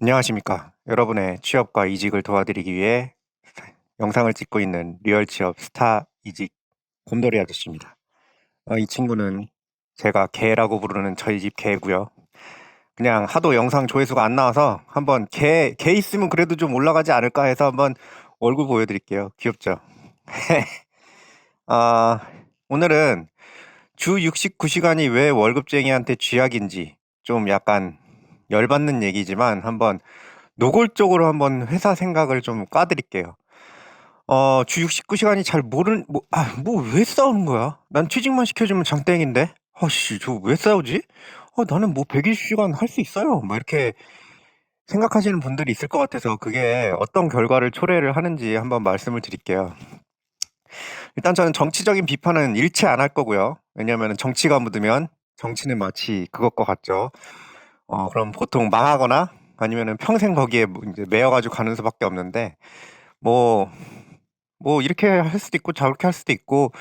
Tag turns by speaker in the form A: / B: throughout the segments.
A: 안녕하십니까. 여러분의 취업과 이직을 도와드리기 위해 영상을 찍고 있는 리얼 취업 스타 이직 곰돌이 아저씨입니다. 이 친구는 제가 개라고 부르는 저희 집 개고요. 그냥 하도 영상 조회수가 안 나와서 한번 개 있으면 그래도 좀 올라가지 않을까 해서 한번 얼굴 보여드릴게요. 귀엽죠? 아, 오늘은 주 69시간이 왜 월급쟁이한테 쥐약인지 좀 약간 열받는 얘기지만 한번 노골적으로 한번 회사 생각을 좀 까드릴게요. 주 69시간이 잘 왜 싸우는 거야? 난 취직만 시켜주면 장땡인데? 아씨, 저 왜 싸우지? 나는 뭐 120시간 할 수 있어요. 뭐 이렇게 생각하시는 분들이 있을 것 같아서 그게 어떤 결과를 초래를 하는지 한번 말씀을 드릴게요. 일단 저는 정치적인 비판은 일체 안 할 거고요. 왜냐하면 정치가 묻으면 정치는 마치 그것과 같죠. 그럼 보통 망하거나 아니면은 평생 거기에 뭐 이제 매여가지고 가는 수밖에 없는데, 뭐, 이렇게 할 수도 있고 저렇게 할 수도 있고,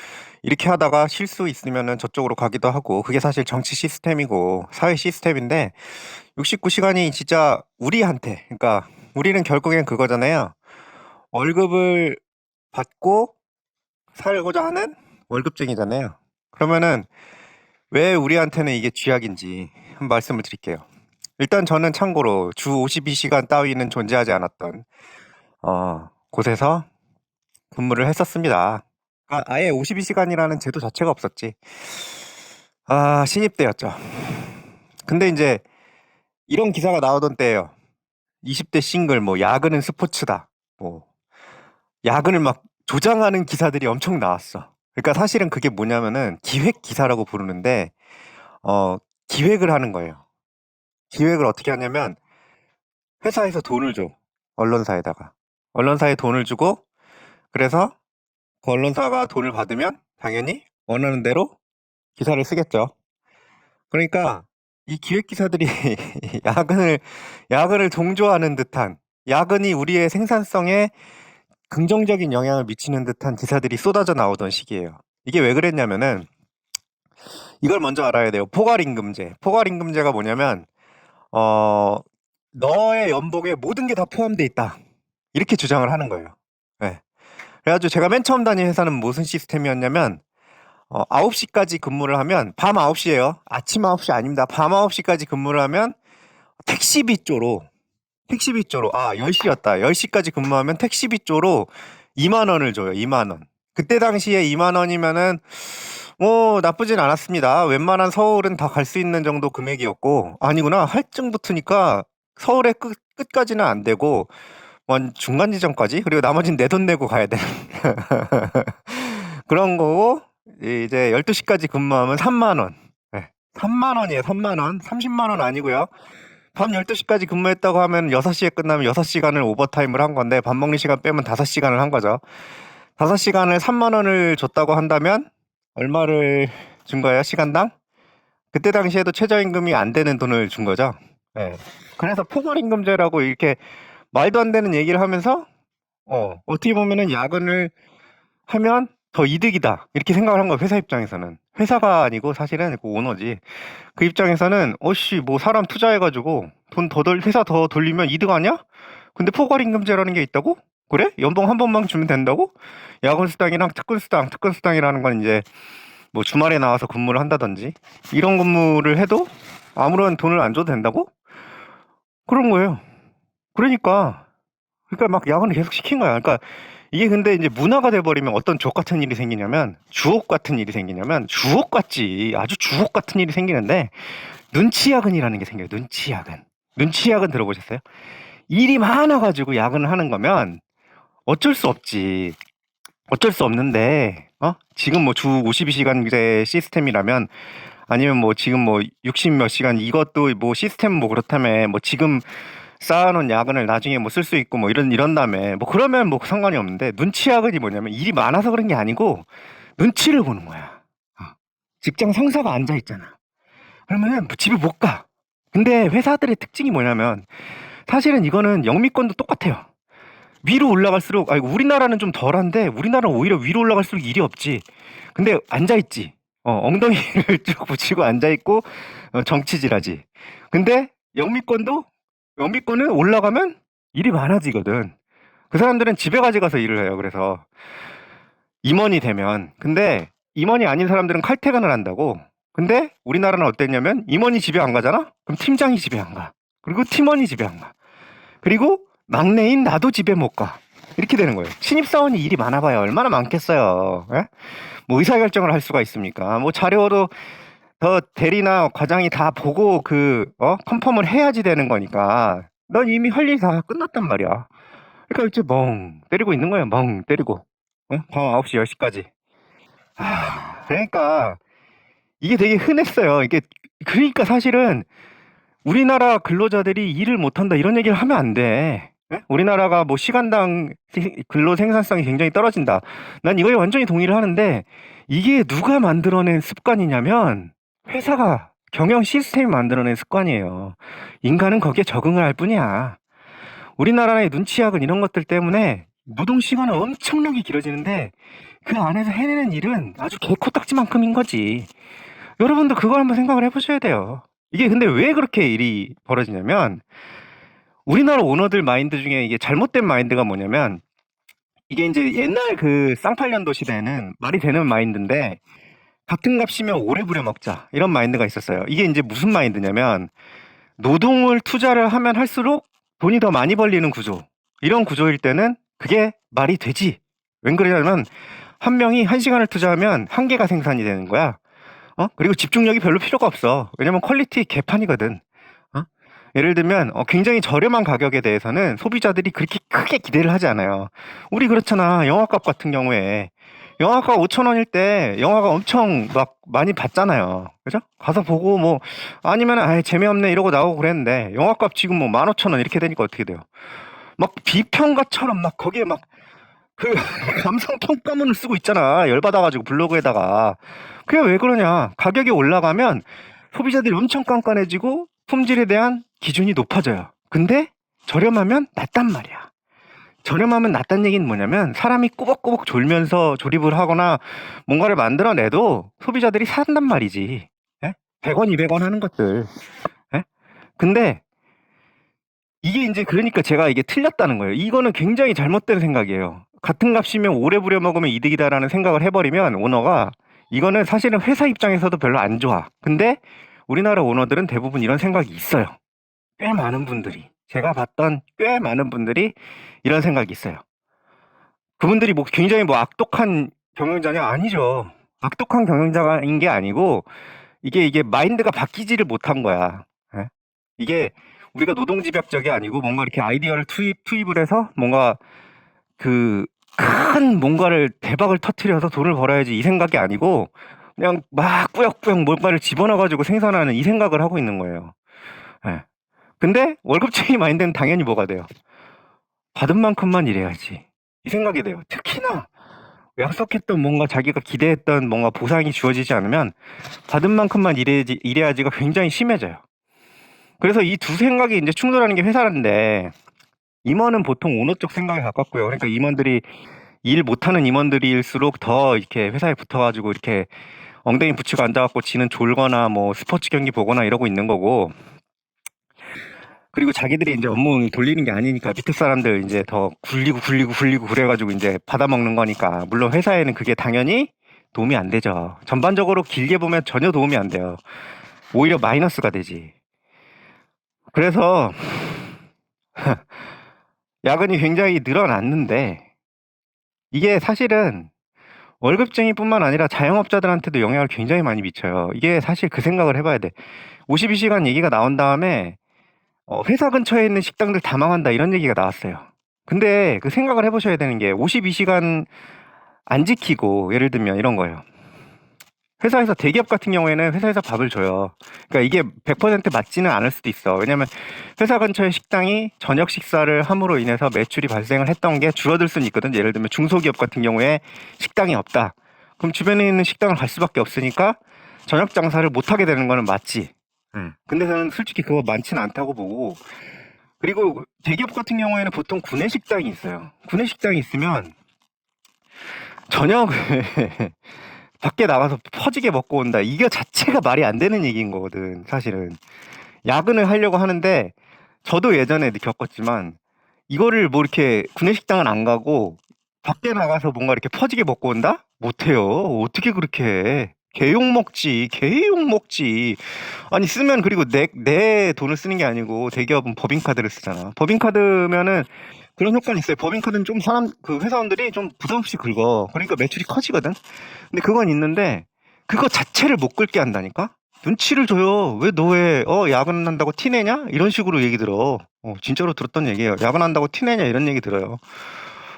A: 이렇게 하다가 실수 있으면은 저쪽으로 가기도 하고, 그게 사실 정치 시스템이고, 사회 시스템인데, 69시간이 진짜 우리한테, 그러니까, 우리는 결국엔 그거잖아요. 월급을 받고 살고자 하는 월급쟁이잖아요. 그러면은, 왜 우리한테는 이게 쥐약인지 한 말씀을 드릴게요. 일단 저는 참고로 주 52시간 따위는 존재하지 않았던, 곳에서 근무를 했었습니다. 아예 52시간이라는 제도 자체가 없었지. 신입 때였죠. 근데 이제 이런 기사가 나오던 때예요. 20대 싱글, 뭐, 야근은 스포츠다. 뭐, 야근을 막 조장하는 기사들이 엄청 나왔어. 그러니까 사실은 그게 뭐냐면은 기획 기사라고 부르는데, 기획을 하는 거예요. 기획을 어떻게 하냐면 회사에서 돈을 줘. 언론사에다가. 언론사에 돈을 주고, 그래서 그 언론사가 돈을 받으면 당연히 원하는 대로 기사를 쓰겠죠. 그러니까 이 기획 기사들이 야근을 야근을 동조하는 듯한, 야근이 우리의 생산성에 긍정적인 영향을 미치는 듯한 기사들이 쏟아져 나오던 시기예요. 이게 왜 그랬냐면은 이걸 먼저 알아야 돼요. 포괄임금제. 포괄임금제가 뭐냐면 어 너의 연봉에 모든 게 다 포함돼 있다. 이렇게 주장을 하는 거예요. 네. 그래가지고 제가 맨 처음 다닌 회사는 무슨 시스템이었냐면 9시까지 근무를 하면, 밤 9시예요. 아침 9시 아닙니다. 밤 9시까지 근무를 하면 택시비 쪼로 10시였다. 10시까지 근무하면 택시비 쪼로 2만 원을 줘요. 2만 원. 그때 당시에 2만 원이면은 뭐 나쁘진 않았습니다. 웬만한 서울은 다 갈 수 있는 정도 금액이었고, 아니구나. 할증 붙으니까 서울의 끝까지는 안 되고 중간 지점까지, 그리고 나머지는 내 돈 내고 가야 되는 그런 거고, 이제 12시까지 근무하면 3만 원. 네. 3만 원이에요. 3만 원. 30만 원 아니고요. 밤 12시까지 근무했다고 하면 6시에 끝나면 6시간을 오버타임을 한 건데, 밥 먹는 시간 빼면 5시간을 한 거죠. 5시간을 3만 원을 줬다고 한다면 얼마를 준 거예요? 시간당? 그때 당시에도 최저임금이 안 되는 돈을 준 거죠. 네. 그래서 포괄임금제라고 이렇게 말도 안 되는 얘기를 하면서 어떻게 보면은 야근을 하면 더 이득이다, 이렇게 생각을 한 거야. 회사 입장에서는. 회사가 아니고 사실은 그 오너지. 그 입장에서는 어씨, 뭐 사람 투자해가지고 돈 회사 더 돌리면 이득 아니야? 근데 포괄임금제라는 게 있다고? 그래? 연봉 한 번만 주면 된다고? 야근 수당이랑 특근 수당이라는 건 이제 뭐 주말에 나와서 근무를 한다든지 이런 근무를 해도 아무런 돈을 안 줘도 된다고? 그런 거예요. 그러니까 막 야근을 계속 시킨 거야. 그러니까 이게 근데 이제 문화가 돼버리면 어떤 족 같은 일이 생기냐면, 주옥 같은 일이 생기냐면, 주옥 같지. 아주 주옥 같은 일이 생기는데, 눈치 야근이라는 게 생겨요. 눈치 야근. 눈치 야근 들어보셨어요? 일이 많아가지고 야근을 하는 거면 어쩔 수 없지. 어쩔 수 없는데, 지금 뭐 주 52시간제 시스템이라면, 아니면 뭐 지금 뭐 60 몇 시간, 이것도 뭐 시스템 뭐 그렇다며, 뭐 지금 쌓아놓은 야근을 나중에 뭐 쓸 수 있고 뭐 이런 다음에 뭐 그러면 뭐 상관이 없는데, 눈치 야근이 뭐냐면 일이 많아서 그런 게 아니고 눈치를 보는 거야. 어. 직장 상사가 앉아 있잖아. 그러면은 뭐 집에 못 가. 근데 회사들의 특징이 뭐냐면, 사실은 이거는 영미권도 똑같아요. 위로 올라갈수록, 우리나라는 좀 덜한데 우리나라는 오히려 위로 올라갈수록 일이 없지. 근데 앉아 있지. 엉덩이를 쭉 붙이고 앉아 있고 정치질하지. 근데 영미권도 영비권은 올라가면 일이 많아지거든. 그 사람들은 집에 가져가서 일을 해요. 그래서 임원이 되면. 근데 임원이 아닌 사람들은 칼퇴근을 한다고. 근데 우리나라는 어땠냐면 임원이 집에 안 가잖아? 그럼 팀장이 집에 안 가. 그리고 팀원이 집에 안 가. 그리고 막내인 나도 집에 못 가. 이렇게 되는 거예요. 신입사원이 일이 많아봐야 얼마나 많겠어요. 예? 뭐 의사결정을 할 수가 있습니까? 뭐 자료도 더 대리나 과장이 다 보고 컨펌을 해야지 되는 거니까. 넌 이미 할 일 다 끝났단 말이야. 그러니까 이제 멍 때리고 있는 거야. 멍 때리고. 밤 9시, 10시까지. 그러니까 이게 되게 흔했어요. 이게 그러니까 사실은 우리나라 근로자들이 일을 못한다 이런 얘기를 하면 안 돼. 예? 우리나라가 뭐 시간당 근로 생산성이 굉장히 떨어진다. 난 이거에 완전히 동의를 하는데 이게 누가 만들어낸 습관이냐면 회사가 경영 시스템이 만들어낸 습관이에요. 인간은 거기에 적응을 할 뿐이야. 우리나라의 눈치학은 이런 것들 때문에 노동 시간은 엄청나게 길어지는데 그 안에서 해내는 일은 아주 개코딱지만큼인 거지. 여러분도 그걸 한번 생각을 해보셔야 돼요. 이게 근데 왜 그렇게 일이 벌어지냐면 우리나라 오너들 마인드 중에 이게 잘못된 마인드가 뭐냐면 이게 이제 옛날 그 쌍팔년도 시대에는 말이 되는 마인드인데 같은 값이면 오래 부려먹자 이런 마인드가 있었어요. 이게 이제 무슨 마인드냐면 노동을 투자를 하면 할수록 돈이 더 많이 벌리는 구조. 이런 구조일 때는 그게 말이 되지. 웬 그러냐면 한 명이 1시간을 투자하면 1개가 생산이 되는 거야. 그리고 집중력이 별로 필요가 없어. 왜냐면 퀄리티 개판이거든. 예를 들면 굉장히 저렴한 가격에 대해서는 소비자들이 그렇게 크게 기대를 하지 않아요. 우리 그렇잖아. 영화값 같은 경우에 영화가 5,000원일 때 영화가 엄청 막 많이 봤잖아요. 그죠? 가서 보고 뭐 아니면 아예 재미없네 이러고 나오고 그랬는데 영화값 지금 뭐 15,000원 이렇게 되니까 어떻게 돼요? 막 비평가처럼 막 거기에 막 그 감상 평가문을 쓰고 있잖아. 열받아가지고 블로그에다가. 그게 왜 그러냐? 가격이 올라가면 소비자들이 엄청 깐깐해지고 품질에 대한 기준이 높아져요. 근데 저렴하면 낮단 말이야. 저렴하면 낫다는 얘기는 뭐냐면 사람이 꾸벅꾸벅 졸면서 조립을 하거나 뭔가를 만들어내도 소비자들이 산단 말이지. 예? 100원, 200원 하는 것들. 예? 근데 이게 이제 그러니까 제가 이게 틀렸다는 거예요. 이거는 굉장히 잘못된 생각이에요. 같은 값이면 오래 부려먹으면 이득이다라는 생각을 해버리면 오너가 이거는 사실은 회사 입장에서도 별로 안 좋아. 근데 우리나라 오너들은 대부분 이런 생각이 있어요. 꽤 많은 분들이. 제가 봤던 꽤 많은 분들이 이런 생각이 있어요. 그분들이 뭐 굉장히 뭐 악독한 경영자냐? 아니죠. 악독한 경영자인 게 아니고 이게 마인드가 바뀌지를 못한 거야. 예? 이게 우리가 노동집약적이 아니고 뭔가 이렇게 아이디어를 투입을 해서 뭔가 그 큰 뭔가를 대박을 터트려서 돈을 벌어야지 이 생각이 아니고 그냥 막 꾸역꾸역 뭔가를 집어넣어가지고 생산하는 이 생각을 하고 있는 거예요. 예. 근데 월급쟁이 마인드는 당연히 뭐가 돼요? 받은 만큼만 일해야지. 이 생각이 돼요. 특히나 약속했던 뭔가 자기가 기대했던 뭔가 보상이 주어지지 않으면 받은 만큼만 일해야지가 굉장히 심해져요. 그래서 이 두 생각이 이제 충돌하는 게 회사인데 임원은 보통 오너 쪽 생각에 가깝고요. 그러니까 임원들이 일 못하는 임원들일수록 더 이렇게 회사에 붙어가지고 이렇게 엉덩이 붙이고 앉아갖고 지는 졸거나 뭐 스포츠 경기 보거나 이러고 있는 거고 그리고 자기들이 이제 업무 돌리는 게 아니니까 밑에 사람들 이제 더 굴리고 그래가지고 이제 받아먹는 거니까 물론 회사에는 그게 당연히 도움이 안 되죠. 전반적으로 길게 보면 전혀 도움이 안 돼요. 오히려 마이너스가 되지. 그래서 야근이 굉장히 늘어났는데 이게 사실은 월급쟁이뿐만 아니라 자영업자들한테도 영향을 굉장히 많이 미쳐요. 이게 사실 그 생각을 해봐야 돼. 52시간 얘기가 나온 다음에 회사 근처에 있는 식당들 다 망한다 이런 얘기가 나왔어요. 근데 그 생각을 해보셔야 되는 게 52시간 안 지키고 예를 들면 이런 거예요. 회사에서 대기업 같은 경우에는 회사에서 밥을 줘요. 그러니까 이게 100% 맞지는 않을 수도 있어. 왜냐면 회사 근처에 식당이 저녁 식사를 함으로 인해서 매출이 발생을 했던 게 줄어들 수는 있거든. 예를 들면 중소기업 같은 경우에 식당이 없다. 그럼 주변에 있는 식당을 갈 수밖에 없으니까 저녁 장사를 못 하게 되는 거는 맞지. 근데 저는 솔직히 그거 많지는 않다고 보고 그리고 대기업 같은 경우에는 보통 구내식당이 있어요. 구내식당이 있으면 저녁을 밖에 나가서 퍼지게 먹고 온다. 이거 자체가 말이 안 되는 얘기인 거거든, 사실은. 야근을 하려고 하는데 저도 예전에 겪었지만 이거를 뭐 이렇게 구내식당은 안 가고 밖에 나가서 뭔가 이렇게 퍼지게 먹고 온다? 못해요. 어떻게 그렇게 해? 개욕 먹지, 개욕 먹지. 아니 쓰면 그리고 내 돈을 쓰는 게 아니고 대기업은 법인카드를 쓰잖아. 법인카드면은 그런 효과는 있어요. 법인카드는 좀 그 회사원들이 좀 부담 없이 긁어. 그러니까 매출이 커지거든. 근데 그건 있는데 그거 자체를 못 긁게 한다니까? 눈치를 줘요. 왜 너 야근한다고 티내냐? 이런 식으로 얘기 들어. 진짜로 들었던 얘기예요. 야근한다고 티내냐? 이런 얘기 들어요.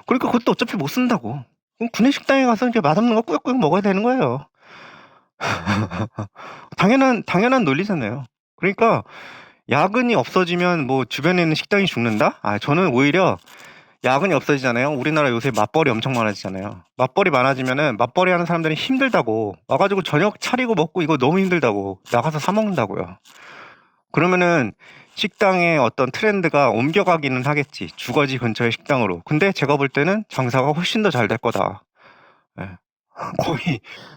A: 그러니까 그것도 어차피 못 쓴다고. 그럼 구내식당에 가서 이제 맛없는 거 꾸역꾸역 먹어야 되는 거예요. 당연한 논리잖아요. 그러니까 야근이 없어지면 뭐 주변에 있는 식당이 죽는다? 저는 오히려 야근이 없어지잖아요. 우리나라 요새 맞벌이 엄청 많아지잖아요. 맞벌이 많아지면은 맞벌이 하는 사람들이 힘들다고 와가지고 저녁 차리고 먹고 이거 너무 힘들다고 나가서 사 먹는다고요. 그러면은 식당의 어떤 트렌드가 옮겨가기는 하겠지. 주거지 근처의 식당으로. 근데 제가 볼 때는 장사가 훨씬 더 잘 될 거다. 예.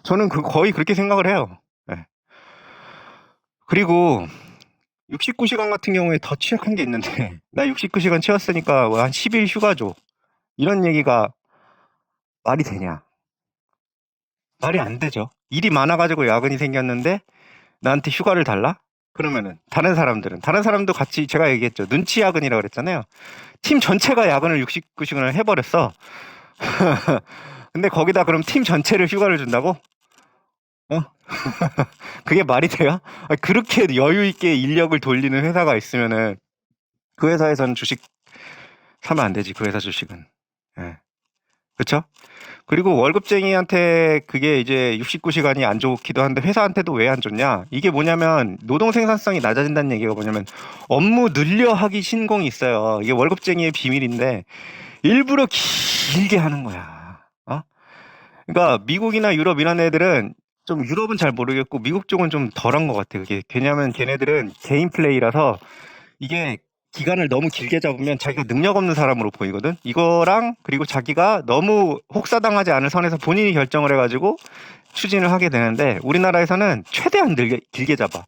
A: 저는 거의 그렇게 생각을 해요. 예. 그리고 69시간 같은 경우에 더 취약한 게 있는데, 나 69시간 채웠으니까 한 10일 휴가 줘. 이런 얘기가 말이 되냐? 말이 안 되죠. 일이 많아가지고 야근이 생겼는데, 나한테 휴가를 달라? 그러면은, 다른 사람도 같이 제가 얘기했죠. 눈치 야근이라고 그랬잖아요. 팀 전체가 야근을 69시간을 해버렸어. 근데 거기다 그럼 팀 전체를 휴가를 준다고? 어? 그게 말이 돼요? 그렇게 여유 있게 인력을 돌리는 회사가 있으면은 그 회사에서는 주식 사면 안 되지. 그 회사 주식은. 예. 그쵸? 그리고 월급쟁이한테 그게 이제 69시간이 안 좋기도 한데 회사한테도 왜 안 좋냐? 이게 뭐냐면 노동 생산성이 낮아진다는 얘기가 뭐냐면 업무 늘려 하기 신공이 있어요. 이게 월급쟁이의 비밀인데 일부러 길게 하는 거야. 그러니까 미국이나 유럽 이런 애들은 좀 유럽은 잘 모르겠고 미국 쪽은 좀 덜한 것 같아. 그게 왜냐면 걔네들은 개인 플레이라서 이게 기간을 너무 길게 잡으면 자기가 능력 없는 사람으로 보이거든. 이거랑 그리고 자기가 너무 혹사당하지 않을 선에서 본인이 결정을 해가지고 추진을 하게 되는데 우리나라에서는 최대한 길게 잡아.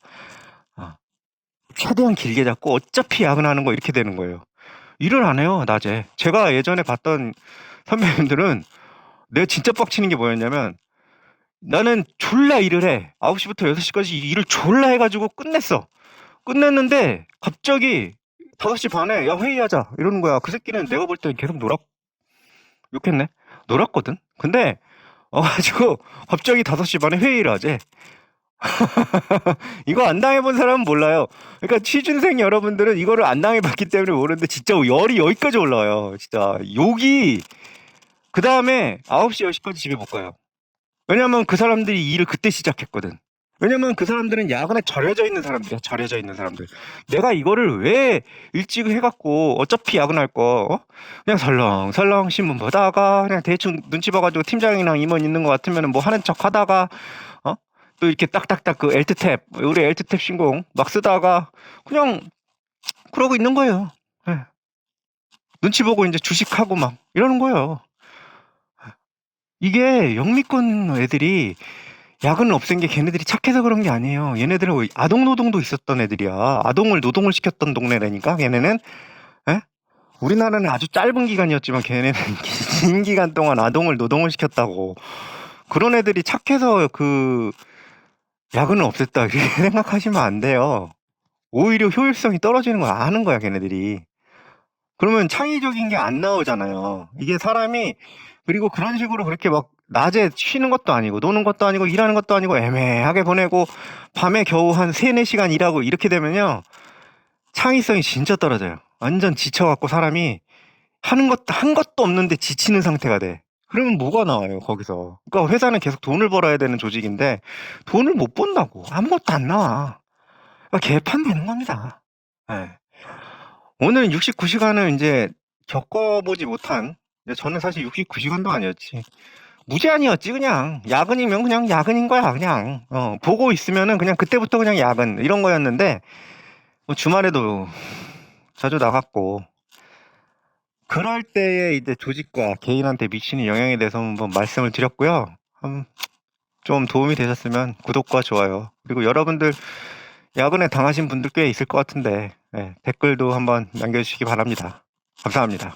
A: 최대한 길게 잡고 어차피 야근하는 거 이렇게 되는 거예요. 일을 안 해요, 낮에. 제가 예전에 봤던 선배님들은 내가 진짜 빡치는 게 뭐였냐면 나는 졸라 일을 해. 9시부터 6시까지 일을 졸라 해가지고 끝냈어. 끝냈는데 갑자기 5시 반에 야 회의하자 이러는 거야. 그 새끼는 내가 볼 때는 계속 욕했네. 놀았거든. 근데 가지고 갑자기 5시 반에 회의를 하재. 이거 안 당해본 사람은 몰라요. 그러니까 취준생 여러분들은 이거를 안 당해봤기 때문에 모르는데 진짜 열이 여기까지 올라와요. 진짜 욕이. 그 다음에 9시 10시까지 집에 못 가요. 왜냐면 그 사람들이 일을 그때 시작했거든. 왜냐면 그 사람들은 야근에 절여져 있는 사람들이야. 절여져 있는 사람들. 내가 이거를 왜 일찍 해갖고 어차피 야근할 거 그냥 설렁설렁 신문 보다가 그냥 대충 눈치 봐가지고 팀장이랑 임원 있는 것 같으면 뭐 하는 척 하다가 또 이렇게 딱딱딱 그 엘트탭 우리 엘트탭 신공 막 쓰다가 그냥 그러고 있는 거예요. 네. 눈치 보고 이제 주식하고 막 이러는 거예요. 이게 영미권 애들이 야근을 없앤 게 걔네들이 착해서 그런 게 아니에요. 얘네들은 아동 노동도 있었던 애들이야. 아동을 노동을 시켰던 동네라니까 걔네는. 에? 우리나라는 아주 짧은 기간이었지만 걔네는 긴 기간 동안 아동을 노동을 시켰다고. 그런 애들이 착해서 그 야근을 없앴다 이렇게 생각하시면 안 돼요. 오히려 효율성이 떨어지는 걸 아는 거야 걔네들이. 그러면 창의적인 게 안 나오잖아요. 이게 사람이 그리고 그런 식으로 그렇게 막 낮에 쉬는 것도 아니고 노는 것도 아니고 일하는 것도 아니고 애매하게 보내고 밤에 겨우 한 3, 4시간 일하고 이렇게 되면요. 창의성이 진짜 떨어져요. 완전 지쳐갖고 사람이 한 것도 없는데 지치는 상태가 돼. 그러면 뭐가 나와요, 거기서. 그러니까 회사는 계속 돈을 벌어야 되는 조직인데 돈을 못 번다고. 아무것도 안 나와. 그러니까 개판되는 겁니다. 네. 오늘 69시간을 이제 겪어보지 못한, 저는 사실 69시간도 아니었지. 무제한이었지, 그냥. 야근이면 그냥 야근인 거야, 그냥. 보고 있으면은 그냥 그때부터 그냥 야근, 이런 거였는데, 뭐 주말에도 자주 나갔고, 그럴 때에 이제 조직과 개인한테 미치는 영향에 대해서 한번 말씀을 드렸고요. 좀 도움이 되셨으면 구독과 좋아요. 그리고 여러분들 야근에 당하신 분들 꽤 있을 것 같은데, 댓글도 한번 남겨주시기 바랍니다. 감사합니다.